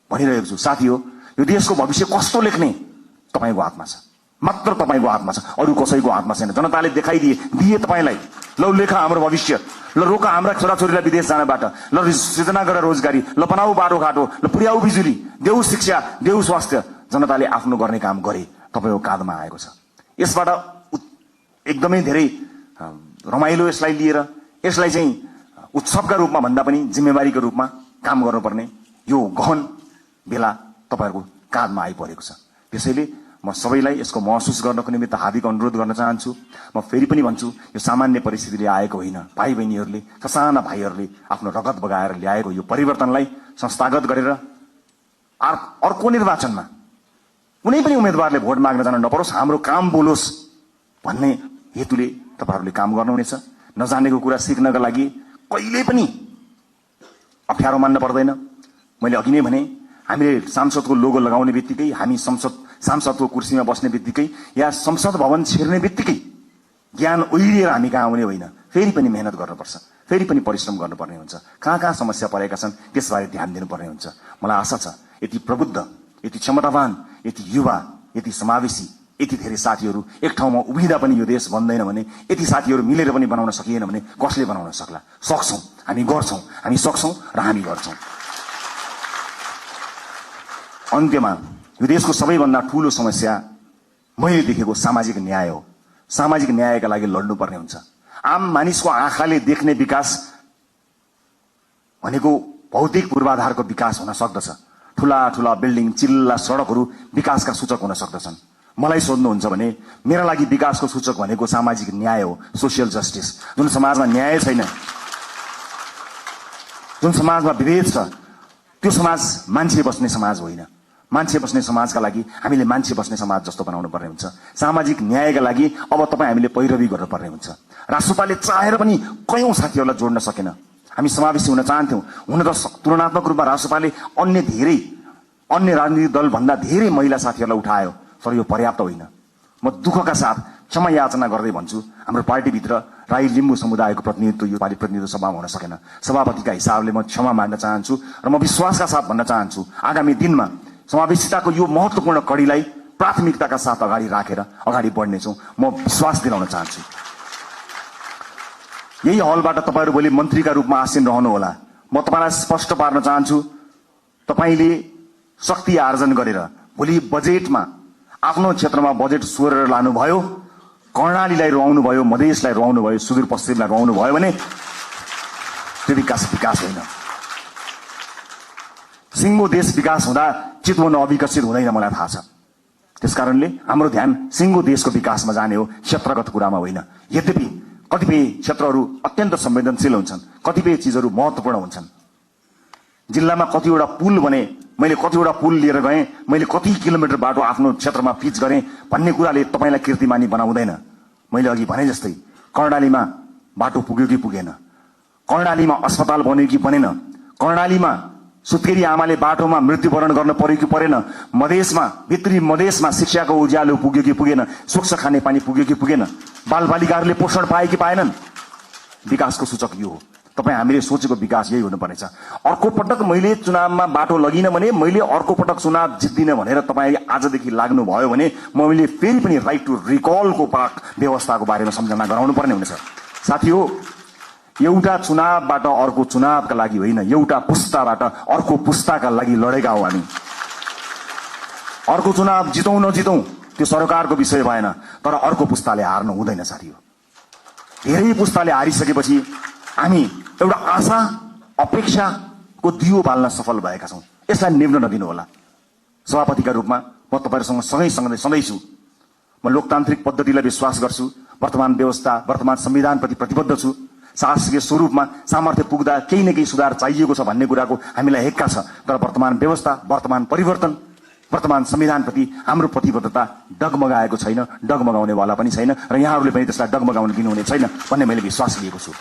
भनिरहेको छु, साथी हो, यो देशको भविष्य कस्तो लेख्ने तपाईको हातमा छ, मात्र तपाईको हातमा छ, अरु कसैको हातमा छैन। जनताले दिए तपाईलाई, ल लेख हाम्रो भविष्य, ल रोक हाम्रा छोराछोरीलाई विदेश जानबाट, ल सृजना गर रोजगारी, ल बनाऊ बाटोघाटो, ल पुर्याऊ बिजुली, देऊ शिक्षा, देऊ स्वास्थ्य। जनताले आफ्नो गर्ने काम गरे, तपाईको काँधमा आएको छ। यसबाट एकदमै धेरै रमाइलो यसलाई लिएर, यसलाई चाहिँ उत्सवका रूपमा भन्दा पनि जिम्मेवारीको रूपमा काम गर्नुपर्ने यो गहन बेला तपाईहरुको काँधमा आइपरेको छ। त्यसैले म सबैलाई यसको महसुस गर्नको निमित्त हार्दिक अनुरोध गर्न चाहन्छु। म फेरि पनि भन्छु, यो सामान्य परिस्थितिले आएको होइन। भाइ बहिनीहरूले, ससाना भाइहरूले आफ्नो रगत बगाएर ल्याएको यो परिवर्तनलाई संस्थागत गरेर अर्को निर्वाचनमा कुनै पनि उम्मेदवारले भोट माग्न जान नपरोस्, हाम्रो काम बोलोस् भन्ने हेतुले तपाईहरुले काम गर्नुहुनेछ। नजानेको कुरा सिक्नका लागि कहिल्यै पनि अप्ठ्यारो मान्न पर्दैन। मैले अघि नै भने हामीले सांसदको लोगो लगाउने बित्तिकै, हामी सांसदको कुर्सीमा बस्ने बित्तिकै या संसद भवन छिर्ने बित्तिकै ज्ञान ओइरिएर हामी कहाँ आउने होइन। फेरि पनि मेहनत गर्नुपर्छ, फेरि पनि परिश्रम गर्नुपर्ने हुन्छ। कहाँ समस्या परेका छन् त्यसबारे ध्यान दिनुपर्ने हुन्छ। मलाई आशा छ यति प्रबुद्ध, यति क्षमतावान, यति युवा, यति समावेशी, यति धेरै साथीहरू एक ठाउँमा उभिँदा पनि यो देश बन्दैन भने, यति साथीहरू मिलेर पनि बनाउन सकिएन भने कसले बनाउन सक्ला? सक्छौं, हामी गर्छौं, हामी सक्छौं र हामी गर्छौं। अन्त्यमा यो देशको सबैभन्दा ठूलो समस्या मैले देखेको सामाजिक न्याय हो। सामाजिक न्यायका लागि लड्नुपर्ने हुन्छ। आम मानिसको आँखाले देख्ने विकास भनेको भौतिक पूर्वाधारको विकास हुन सक्दछ। ठूला ठूला बिल्डिङ, चिल्ला सडकहरू विकासका सूचक हुन सक्दछन्। मलाई सोध्नुहुन्छ भने मेरा लागि विकासको सूचक भनेको सामाजिक न्याय हो, सोशल जस्टिस। जुन समाजमा न्याय छैन, जुन समाजमा विभेद छ, त्यो समाज मान्छे बस्ने समाज होइन। मान्छे बस्ने समाजका लागि हामीले मान्छे बस्ने समाज जस्तो बनाउनु पर्ने हुन्छ। सामाजिक न्यायका लागि अब तपाईँ हामीले पैरवी गर्नुपर्ने हुन्छ। राष्ट्रपाले चाहेर पनि कयौं साथीहरूलाई जोड्न सकेन। हामी समावेशी हुन चाहन्थ्यौं। हुन त तुलनात्मक रूपमा राष्ट्रपाले अन्य राजनीतिक दल भन्दा धेरै महिला साथीहरूलाई उठायो, तर यो पर्याप्त होइन। म दुःखका साथ क्षमा याचना गर्दै भन्छु, हाम्रो पार्टीभित्र राई लिम्बू समुदायको प्रतिनिधित्व यो पार्टी प्रतिनिधित्व सभामा हुन सकेन। सभापतिका हिसाबले म क्षमा माग्न चाहन्छु र म विश्वासका साथ भन्न चाहन्छु आगामी दिनमा समावेशिताको यो महत्वपूर्ण कड़ीलाई प्राथमिकताका साथ अगाडि राखेर अगाडि बढ्नेछौं। म विश्वास दिलाउन चाहन्छु। यही हलबाट तपाईहरु भोलि मन्त्रीका रूपमा आसीन रहनुहोला। म तपाईलाई स्पष्ट पार्न चाहन्छु, तपाईले शक्ति आर्जन गरेर भोलि बजेटमा आफ्नो क्षेत्रमा बजेट सोरेर लानुभयो, कर्णालीलाई रुवाउनु भयो, मधेसलाई रुवाउनु भयो, सुदूरपश्चिमलाई रुवाउनु भयो भने त्यो विकास होइन। सिङ्गो देश विकास हुँदा चितवन अविकसित हुँदैन, मलाई थाहा छ। त्यसकारणले हाम्रो ध्यान सिङ्गो देशको विकासमा जाने हो, क्षेत्रगत कुरामा होइन। यद्यपि कतिपय क्षेत्रहरू अत्यन्त संवेदनशील हुन्छन्, कतिपय चीजहरू महत्वपूर्ण हुन्छन्। जिल्लामा कतिवटा पुल बने, मैले कतिवटा पुल लिएर गएँ, मैले कति किलोमिटर बाटो आफ्नो क्षेत्रमा पिच गरेँ भन्ने कुराले तपाईलाई कीर्तिमानी बनाउँदैन। मैले अघि भने जस्तै कर्णालीमा बाटो पुग्यो कि पुगेन, कर्णालीमा अस्पताल बन्यो कि बनेन, कर्णालीमा सुत्केरी आमाले बाटोमा मृत्युवरण गर्न पर्यो कि परेन, मधेसमा भित्री मधेसमा शिक्षाको उज्यालो पुग्यो कि पुगेन, स्वच्छ खाने पानी पुग्यो कि पुगेन, बालबालिकाहरूले पोषण पाए कि पाएनन्। विकासको सूचक यो हो। तपाईँ हामीले सोचेको विकास यही हुनुपर्नेछ। अर्को पटक मैले चुनावमा बाटो लगिन भने, मैले अर्को पटक चुनाव जित्दिन भनेर तपाईँ आजदेखि लाग्नुभयो भने मैले फेरि पनि राइट टु रिकलको व्यवस्थाको बारेमा सम्झना गराउनु पर्ने हुनेछ। साथी हो, एउटा चुनावबाट अर्को चुनावका लागि होइन, एउटा पुस्ताबाट अर्को पुस्ताका लागि लडेका हो हामी। अर्को चुनाव जितौँ नजितौँ त्यो सरकारको विषय भएन, तर अर्को पुस्ताले हार्नु हुँदैन साथी हो। धेरै पुस्ताले हारिसकेपछि हामी एउटा आशा अपेक्षाको दियो बाल्न सफल भएका छौँ। यसलाई निभ्न नदिनु होला। सभापतिका रूपमा म तपाईहरुसँग सँगै सधैँ छु। म लोकतान्त्रिक पद्धतिलाई विश्वास गर्छु। वर्तमान व्यवस्था, वर्तमान संविधानप्रति प्रतिबद्ध छु। शासकीय स्वरूपमा सामर्थ्य पुग्दा केही न केही सुधार चाहिएको छ भन्ने कुराको हामीलाई हेक्का छ, तर वर्तमान व्यवस्था, वर्तमान परिवर्तन, वर्तमान संविधानप्रति हाम्रो प्रतिबद्धता डगमगाएको छैन, डगमगाउनेवाला पनि छैन र यहाँहरूले पनि त्यसलाई डगमगाउन दिनुहुने छैन भन्ने मैले विश्वास लिएको छु।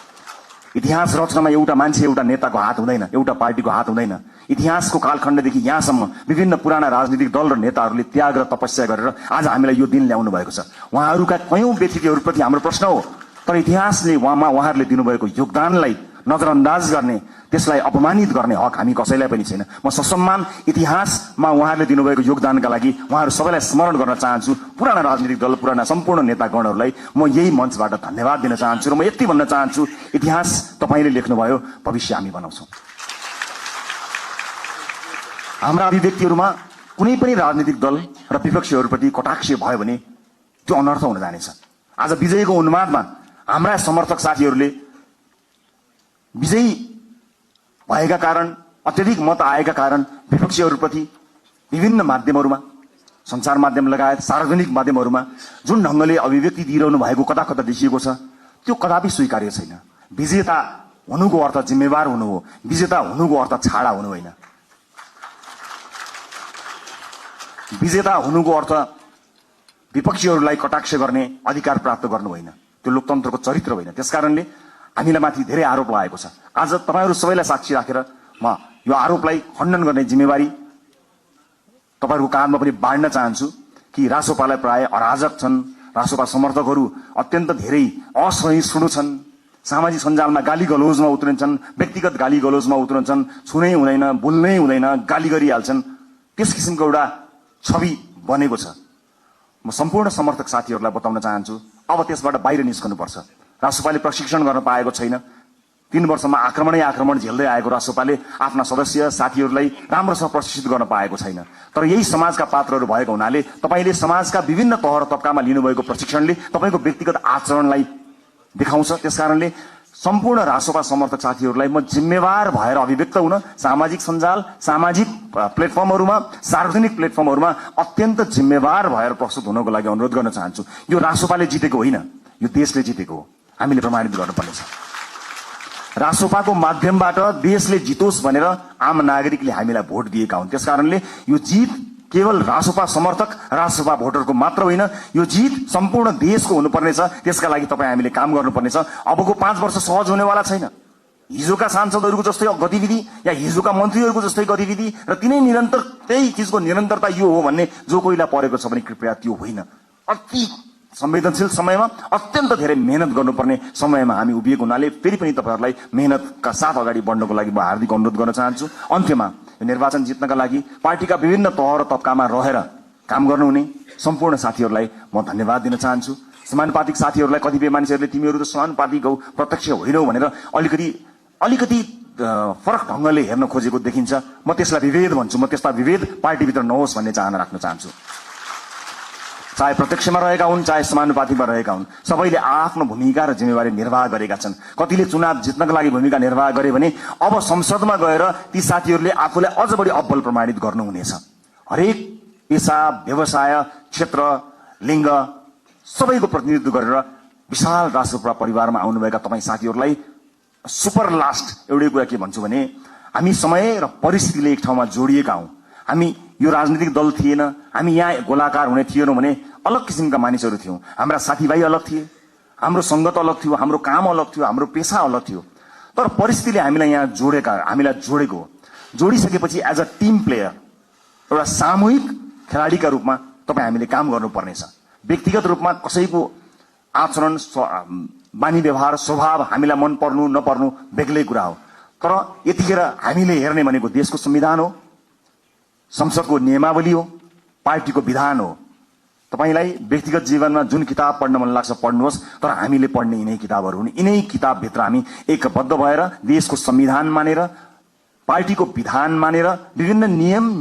इतिहास रचनामा एउटा मान्छे, एउटा नेताको हात हुँदैन, एउटा पार्टीको हात हुँदैन। इतिहासको कालखण्डदेखि यहाँसम्म विभिन्न पुराना राजनीतिक दल र नेताहरूले त्याग र तपस्या गरेर आज हामीलाई यो दिन ल्याउनु भएको छ। उहाँहरूका कयौं व्यक्तित्वहरूप्रति हाम्रो प्रश्न हो, तर इतिहासले उहाँहरूले दिनुभएको योगदानलाई नजरअन्दाज गर्ने, त्यसलाई अपमानित गर्ने हक हामी कसैलाई पनि छैन। म ससम्मान इतिहासमा उहाँहरूले दिनुभएको योगदानका लागि उहाँहरू सबैलाई स्मरण गर्न चाहन्छु। पुराना राजनीतिक दल, पुराना सम्पूर्ण नेतागणहरूलाई म यही मञ्चबाट धन्यवाद दिन चाहन्छु र म यति भन्न चाहन्छु, इतिहास तपाईले लेख्नुभयो, भविष्य हामी बनाउँछौँ। हाम्रा अभिव्यक्तिहरूमा कुनै पनि राजनीतिक दल र विपक्षीहरूप्रति कटाक्ष भयो भने त्यो अनर्थ हुन जानेछ। आज विजयको उन्मादमा हाम्रा समर्थक साथीहरूले विजयी भएका कारण, अत्यधिक मत आएका कारण विपक्षीहरूप्रति विभिन्न माध्यमहरूमा, सञ्चार माध्यम लगायत सार्वजनिक माध्यमहरूमा जुन ढङ्गले अभिव्यक्ति दिइरहनु भएको कता कता देखिएको छ, त्यो कदापि स्वीकार्य छैन। विजेता हुनुको अर्थ जिम्मेवार हुनु हो, विजेता हुनुको अर्थ छाडा हुनु होइन। विजेता हुनुको अर्थ विपक्षीहरूलाई कटाक्ष गर्ने अधिकार प्राप्त गर्नु होइन, त्यो लोकतन्त्रको चरित्र होइन। त्यसकारणले हामीलाई माथि धेरै आरोप लागेको छ। आज तपाईहरु सबैलाई साक्षी राखेर म यो आरोपलाई खण्डन गर्ने जिम्मेवारी तपाईहरुको काँधमा पनि बाँड्न चाहन्छु कि रासोपालाई प्राय अराजक छन्, रासोपा समर्थकहरू अत्यन्त धेरै असहिष्णु छन्, सामाजिक सञ्जालमा गाली गलौजमा उत्रन्छन्, व्यक्तिगत गाली गलौजमा उत्रन्छन्, छुनै हुँदैन, बोल्नै हुँदैन, गाली गरिहाल्छन्। त्यस किसिमको एउटा छवि बनेको छ। म सम्पूर्ण समर्थक साथीहरूलाई बताउन चाहन्छु, अब त्यसबाट बाहिर निस्कनुपर्छ। रासोपाले प्रशिक्षण गर्न पाएको छैन। 3 वर्षमा आक्रमण झेल्दै आएको रासोपाले आफ्ना सदस्य साथीहरूलाई राम्रोसँग प्रशिक्षित गर्न पाएको छैन। तर यही समाजका पात्रहरू भएको हुनाले तपाईले समाजका विभिन्न तह र तबकामा लिनुभएको प्रशिक्षणले तपाईको व्यक्तिगत आचरणलाई देखाउँछ। त्यसकारणले सम्पूर्ण रासोपा समर्थक साथीहरूलाई म जिम्मेवार भएर अभिव्यक्त हुन सामाजिक सञ्जाल, सामाजिक प्लेटफर्महरूमा, सार्वजनिक प्लेटफर्महरूमा अत्यन्त जिम्मेवार भएर प्रस्तुत हुनको लागि अनुरोध गर्न चाहन्छु। यो रासोपाले जितेको होइन, यो देशले जितेको हो। हामीले प्रमाणित गर्नुपर्नेछ। रासोपाको माध्यमबाट देशले जितोस् भनेर आम नागरिकले हामीलाई भोट दिएका हुन्। त्यसकारणले यो जित केवल रासोपा समर्थक, रासोपा भोटरको मात्र होइन, यो जित सम्पूर्ण देशको हुनुपर्नेछ। त्यसका लागि तपाईँ हामीले काम गर्नुपर्नेछ। अबको 5 वर्ष सहज हुनेवाला छैन। हिजोका सांसदहरूको जस्तै गतिविधि या हिजोका मन्त्रीहरूको जस्तै गतिविधि र तिनै निरन्तर त्यही चिजको निरन्तरता यो हो भन्ने जो कोहीलाई परेको छ भने कृपया त्यो होइन। अति संवेदनशील समयमा अत्यन्त धेरै मेहनत गर्नुपर्ने समयमा हामी उभिएको हुनाले फेरि पनि तपाईहरुलाई मेहनतका साथ अगाडि बढ्नको लागि म हार्दिक अनुरोध गर्न चाहन्छु। अन्त्यमा निर्वाचन जित्नका लागि पार्टीका विभिन्न तह र तबकामा रहेर काम गर्नुहुने सम्पूर्ण साथीहरूलाई म धन्यवाद दिन चाहन्छु। समानुपातिक साथीहरूलाई कतिपय मानिसहरूले तिमीहरू त समानुपातिक हौ, प्रत्यक्ष होइनौ भनेर अलिकति फरक ढङ्गले हेर्न खोजेको देखिन्छ। म त्यसलाई विभेद भन्छु। म त्यस्ता विभेद पार्टीभित्र नहोस् भन्ने चाहना राख्न चाहन्छु। चाहे प्रत्यक्षमा रहेका हुन्, चाहे समानुपातिकमा रहेका हुन्, सबैले आफ्नो भूमिका र जिम्मेवारी निर्वाह गरेका छन्। कतिले चुनाव जित्नका लागि भूमिका निर्वाह गरे भने अब संसदमा गएर ती साथीहरूले आफूलाई अझ बढी अब्बल प्रमाणित गर्नुहुनेछ। हरेक पेशा, व्यवसाय, क्षेत्र, लिङ्ग सबैको प्रतिनिधित्व गरेर विशाल राष्ट्रपा परिवारमा आउनुभएका तपाईँ साथीहरूलाई सुपर लास्ट एउटै कुरा के भन्छु भने हामी समय र परिस्थितिले एक ठाउँमा जोडिएका हौं। हामी यो राजनीतिक दल थिएन, हामी यहाँ गोलाकार हुने थिएनौं भने अलग किसिमका मानिसहरू थियौं। हाम्रा साथीभाइ अलग थिए, हाम्रो संगत अलग थियो, हाम्रो काम अलग थियो, हाम्रो पेशा अलग थियो। तर परिस्थितिले हामीलाई यहाँ जोडेको हो। जोडिसकेपछि एज अ टिम प्लेयर, एउटा सामूहिक खेलाडीका रूपमा तपाईँ हामीले काम गर्नुपर्नेछ। व्यक्तिगत रूपमा कसैको आचरण बानी व्यवहार स्वभाव हामीलाई मन पर्नु नपर्नु बेग्लै कुरा हो, तर यतिखेर हामीले हेर्ने भनेको देशको संविधान हो, संसदको नियमावली हो, पार्टीको विधान हो। तपाईलाई व्यक्तिगत जीवनमा जुन किताब पढ्न मन लाग्छ पढ्नुहोस्, तर हामीले पढ्ने यिनै किताबहरू हुन्। यिनै किताबभित्र हामी एकबद्ध भएर देशको संविधान मानेर, पार्टीको विधान मानेर, विभिन्न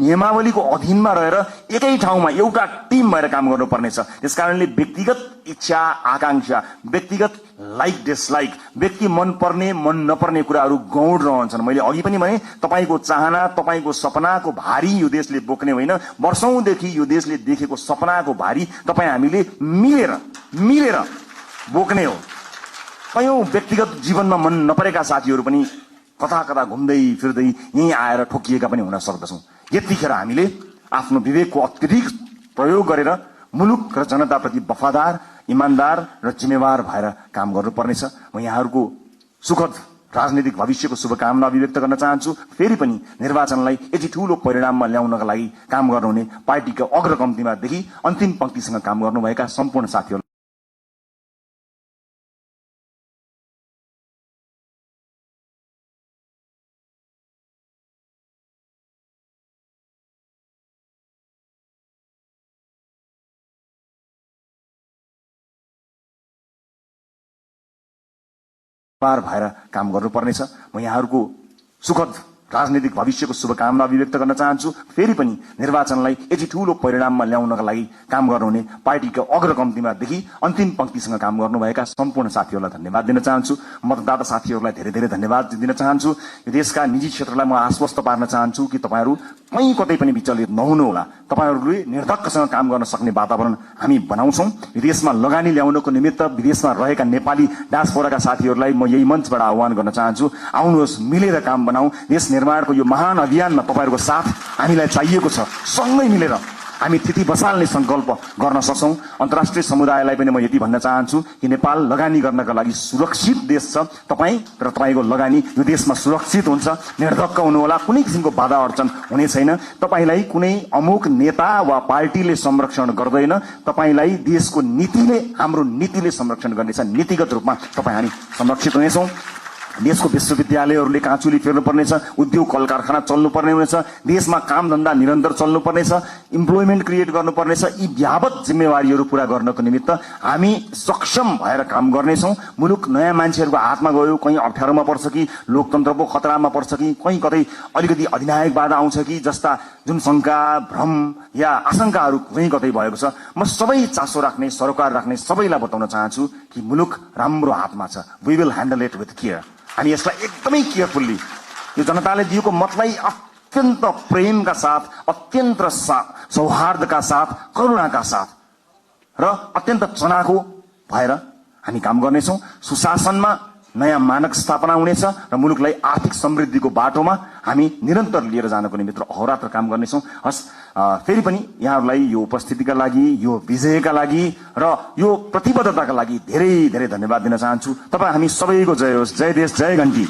नियमावलीको अधीनमा रहेर एकै ठाउँमा एउटा टिम भएर काम गर्नुपर्नेछ। त्यसकारणले व्यक्तिगत इच्छा आकांक्षा, व्यक्तिगत लाइक डिसलाइक, व्यक्ति मन पर्ने मन नपर्ने कुराहरू गौण रहन्छन्। मैले अघि पनि भने तपाईको चाहना, तपाईको सपनाको भारी यो देशले बोक्ने होइन, वर्षौंदेखि यो देशले देखेको सपनाको भारी तपाई हामीले मिलेर बोक्ने हो। कयौं व्यक्तिगत जीवनमा मन नपरेका साथीहरू पनि कता कता घुम्दै फिर्दै यही आएर ठोकिएका पनि हुन सक्दछौं। यतिखेर हामीले आफ्नो विवेकको अत्यधिक प्रयोग गरेर मुलुक र जनताप्रति वफादार, इमानदार र जिम्मेवार भएर काम गर्नुपर्नेछ। म यहाँहरूको सुखद राजनीतिक भविष्यको शुभकामना अभिव्यक्त गर्न चाहन्छु। फेरि पनि निर्वाचनलाई यति ठूलो परिणाममा ल्याउनका लागि काम गर्नुहुने पार्टीका अग्रकम्तीमादेखि अन्तिम पंक्तिसँग काम गर्नुभएका सम्पूर्ण साथीहरू भएर काम गर्नुपर्नेछ। म यहाँहरूको सुखद राजनीतिक भविष्यको शुभकामना अभिव्यक्त गर्न चाहन्छु। फेरि पनि निर्वाचनलाई यति ठूलो परिणाममा ल्याउनका लागि काम गर्नुहुने पार्टीका अग्रकम्तीमादेखि अन्तिम पंक्तिसँग काम गर्नुभएका सम्पूर्ण साथीहरूलाई धन्यवाद दिन चाहन्छु। मतदाता साथीहरूलाई धेरै धेरै धन्यवाद दिन चाहन्छु। यो देशका निजी क्षेत्रलाई म आश्वस्त पार्न चाहन्छु कि तपाईहरू कहीँ कतै पनि विचलित नहुनुहोला। तपाईहरूले निर्धक्कसँग काम गर्न सक्ने वातावरण हामी बनाउँछौं। विदेशमा लगानी ल्याउनको निमित्त विदेशमा रहेका नेपाली डायस्पोराका साथीहरूलाई म यही मञ्चबाट आह्वान गर्न चाहन्छु। आउनुहोस्, मिलेर काम बनाऊ। देश निर्माणको यो महान अभियानमा तपाईहरुको साथ हामीलाई चाहिएको छ। सँगै मिलेर हामी तिथि बसाल्ने संकल्प गर्न सक्छौं। अन्तर्राष्ट्रिय समुदायलाई पनि म यति भन्न चाहन्छु कि नेपाल लगानी गर्नका लागि सुरक्षित देश छ। तपाई र तपाईको लगानी यो देशमा सुरक्षित हुन्छ। निर्धक्क हुनुहोला, कुनै किसिमको बाधा अर्चन हुने छैन। तपाईलाई कुनै अमुक नेता वा पार्टीले संरक्षण गर्दैन, तपाईलाई देशको नीतिले, हाम्रो नीतिले संरक्षण गर्नेछ। नीतिगत रूपमा तपाई हामी संरक्षित हुनेछौं। देशको विश्वविद्यालयहरूले काँचुली फेर्नुपर्नेछ, उद्योग कल कारखाना चल्नुपर्ने हुनेछ, देशमा काम धन्दा निरन्तर चल्नुपर्नेछ, इम्प्लोइमेन्ट क्रिएट गर्नुपर्नेछ। यी व्यापक जिम्मेवारीहरू पूरा गर्नको निमित्त हामी सक्षम भएर काम गर्नेछौं। मुलुक नयाँ मान्छेहरूको हातमा गयो, कहीँ अप्ठ्यारोमा पर्छ कि लोकतन्त्र पो खतरामा पर्छ कि कहीँ कतै अलिकति अधिनायकवाद आउँछ कि जस्ता जुन शंका, भ्रम या आशंकाहरू कहीँ कतै भएको छ, म सबै चासो राख्ने, सरोकार राख्ने सबैलाई बताउन चाहन्छु कि मुलुक राम्रो हातमा छ। We will handle it with care. हामी यसलाई एकदमै केयरफुल्ली, यो जनताले दिएको मतलाई अत्यन्त प्रेमका साथ, अत्यन्त सौहार्दका साथ, करुणाका साथ र अत्यन्त चनाखो भएर हामी काम गर्नेछौं। सुशासनमा नयाँ मानक स्थापना हुनेछ र मुलुकलाई आर्थिक समृद्धिको बाटोमा हामी निरन्तर लिएर जानको निमित्त अहोरात्र काम गर्नेछौं। हस्, फेरि पनि यहाँहरूलाई यो उपस्थितिका लागि, यो विजयका लागि र यो प्रतिबद्धताका लागि धेरै धेरै धन्यवाद दिन चाहन्छु। तपाई हामी सबैको जय होस्। जय देश, जय घण्टी।